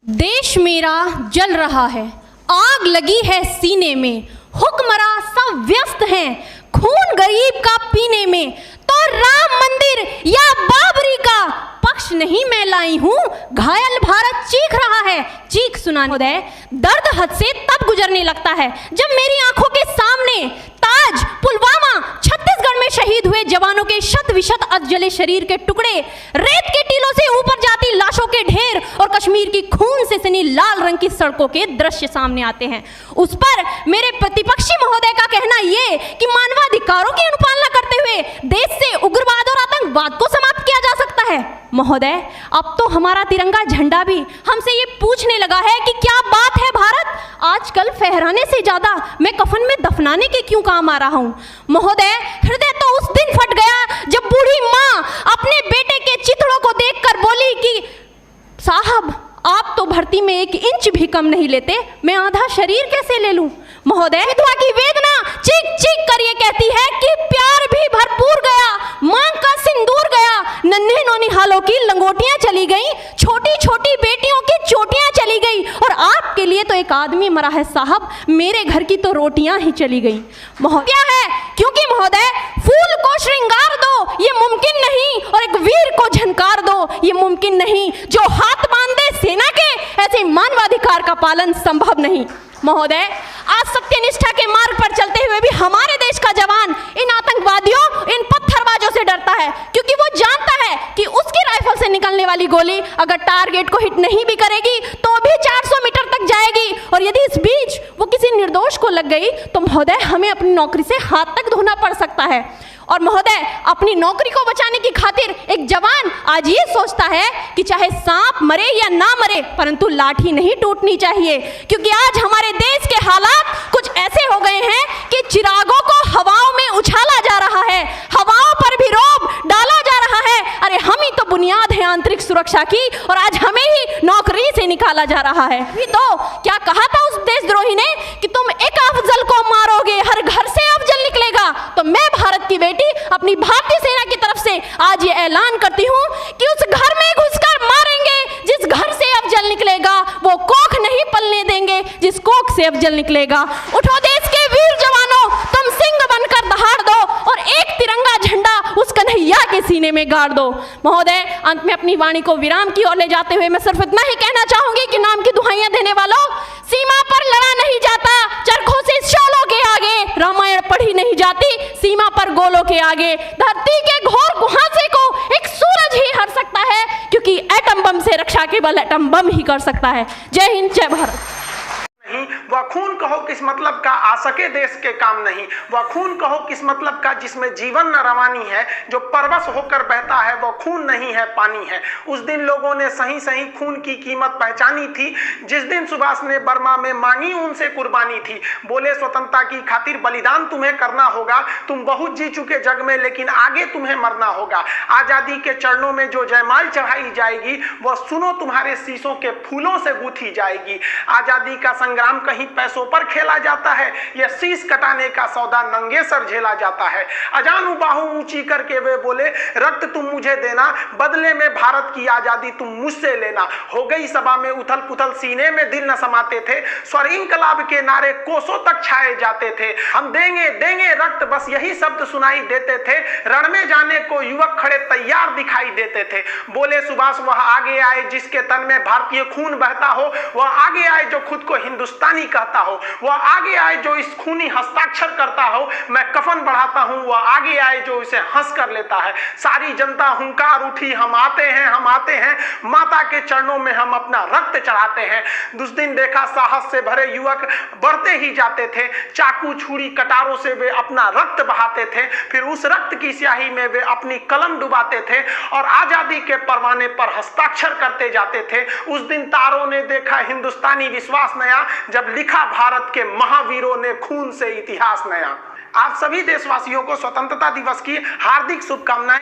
देश मेरा जल रहा है, आग लगी है सीने में, हुक्मरां सब व्यस्त हैं खून गरीब का पीने में। तो राम मंदिर या बाबरी का पक्ष नहीं मैं लाई हूं, घायल भारत चीख रहा है, चीख सुनाने दर्द हद से तब गुजरने लगता है जब मेरी आंखों के सामने ताज, पुलवामा, छत्तीसगढ़ में शहीद हुए जवानों के शत विशत अधजले शरीर के टुकड़े, रेत के टीलों से ऊपर जाती लाशों के ढेर और कश्मीर की खून से सनी लाल रंग की सड़कों के दृश्य सामने आते हैं। उस पर मेरे प्रतिपक्षी महोदय का कहना ये कि मानवाधिकारों की अनुपालना करते हुए देश से उग्रवाद और आतंकवाद को समाप्त किया जा सकता है। महोदय, अब तो हमारा तिरंगा झंडा भी हमसे ये पूछने लगा है कि क्या बात है भारत, आजकल फहराने से ज्यादा मैं कफन में दफनाने के क्यों काम आ रहा हूं। महोदय, हृदय तो उस दिन फट गया जब बूढ़ी मां अपने बेटे के चिथड़ों को देखकर बोली कि साहब आप तो भर्ती में 1 इंच भी कम नहीं लेते, मैं आधा शरीर कैसे ले लूं। महोदय, विधवा की वेदना चीख चीख कर ये कहती है कि प्यार भी भरपूर गया, मांग का सिंदूर गया, नन्हे नौनिहालों की लंगोटियां चली गई, छोटी छोटी बेटियों की चोटियां चली गई और आपके लिए तो एक आदमी मरा है साहब, मेरे घर की तो रोटियां ही चली गई। महोदय है क्योंकि महोदय फूल को श्रृंगार दो ये मुमकिन नहीं और एक वीर को झनकार दो ये मुमकिन नहीं, जो हाथ बांधे सेना के ऐसे मानवाधिकार का पालन संभव नहीं। महोदय, आज सत्यनिष्ठा के मार्ग पर चलते हुए भी हमारे देश का जवान इन आतंकवादियों, इन पत्थरबाजों से डरता है क्योंकि वो जानता है कि उसकी राइफल से निकलने वाली गोली अगर टारगेट को हिट नहीं भी करेगी तो भी 400 मीटर तक जाएगी और यदि इस बीच वो किसी निर्दोष को लग गई तो महोदय हमें अपनी नौकरी से हाथ तक धोना पड़ सकता है। और महोदय, अपनी नौकरी को बचाने की खातिर एक जवान आज ये सोचता है कि चाहे सांप मरे या ना मरे परंतु लाठी नहीं टूटनी चाहिए, क्योंकि आज हमारे देश के हालात कुछ ऐसे हो गए हैं कि चिरागों को हवाओं में उछाला जा रहा है, हवाओं पर भी रोब डाला जा रहा है। अरे हम ही तो बुनियाद है आंतरिक सुरक्षा की और आज हमें ही नौकरी से निकाला जा रहा है। भी तो क्या कहा था उस देशद्रोही ने कि तुम एक अफजल को मारोगे हर घर से अफजल निकलेगा। तो मैं भारत की बेटी अपनी भारतीय सेना की तरफ से आज ये ऐलान करती हूँ कि उस घर में घुसकर मारेंगे जिस घर से अफजल निकलेगा, वो कोख नहीं पलने देंगे जिस कोख से अफजल निकलेगा। उठो देश के वीर जवानों, तुम सिंह बनकर दहाड़ दो और एक तिरंगा झंडा उस कन्हैया के सीने में गाड़ दो। महोदय, अंत में अपनी वाणी को विराम की ओर ले जाते हुए मैं सिर्फ इतना ही कहना चाहूंगी कि नाम की दुहाइयां देने वालों, सीमा पर लड़ा नहीं जाता चरखों से शोलों के आगे, रामायण पढ़ी नहीं जाती सीमा पर गोलों के आगे, धरती के घोर कुहासे को एक सूरज ही हर सकता है क्योंकि एटम बम से रक्षा केवल एटम बम ही कर सकता है। जय हिंद, जय भारत। नहीं, वह खून कहो किस मतलब का आ सके देश के काम नहीं, वह खून कहो किस मतलब का जिसमें जीवन न रवानी है, जो परवश होकर बहता है वह खून नहीं है पानी है। उस दिन लोगों ने सही सही खून की कीमत पहचानी थी, जिस दिन सुभाष ने बर्मा में मांगी उनसे कुर्बानी थी। बोले स्वतंत्रता की खातिर बलिदान तुम्हें करना होगा, तुम बहुत जी चुके जग में लेकिन आगे तुम्हें मरना होगा। आजादी के चरणों में जो जयमाल चढ़ाई जाएगी वह सुनो तुम्हारे शीशों के फूलों से गूंथी जाएगी। आजादी का संग्राम कहीं पैसों पर खेला जाता है, यह शीश कटाने का सौदा नंगे सर झेला जाता है। अजानू बाहू ऊंची करके वे बोले रक्त तुम मुझे देना, बदले में भारत की आजादी तुम मुझसे लेना। हो गई सभा में उथल पुथल, सीने में दिल न समाते थे, स्वर इंकलाब के नारे कोसों तक छाए जाते थे। हम देंगे देंगे रक्त बस यही शब्द सुनाई देते थे, रण में जाने को युवक खड़े तैयार दिखाई देते थे। बोले सुभाष वह आगे आए जिसके तन में भारतीय खून बहता हो, वह आगे आए जो खुद को हिंदुस्तानी कहता हो, वह आगे आए जो इस खूनी हस्ताक्षर करता हो, मैं कफन बढ़ाता हूं, वह आगे आए जो इसे हंस कर लेता है। सारी जनता हुंकार उठी, हम आते हैं, माता के चरणों में हम अपना रक्त चढ़ाते हैं। उस दिन देखा साहस से भरे युवक बढ़ते ही जाते थे, चाकू छुरी कटारों से वे अपना रक्त बहाते थे, फिर उस रक्त की स्याही में वे अपनी कलम डुबाते थे और आजादी के परवाने पर हस्ताक्षर करते जाते थे। उस दिन तारों ने देखा हिंदुस्तानी विश्वास नया, जब लिखा भारत के महावीरों ने खून से इतिहास नया। आप सभी देशवासियों को स्वतंत्रता दिवस की हार्दिक शुभकामनाएं।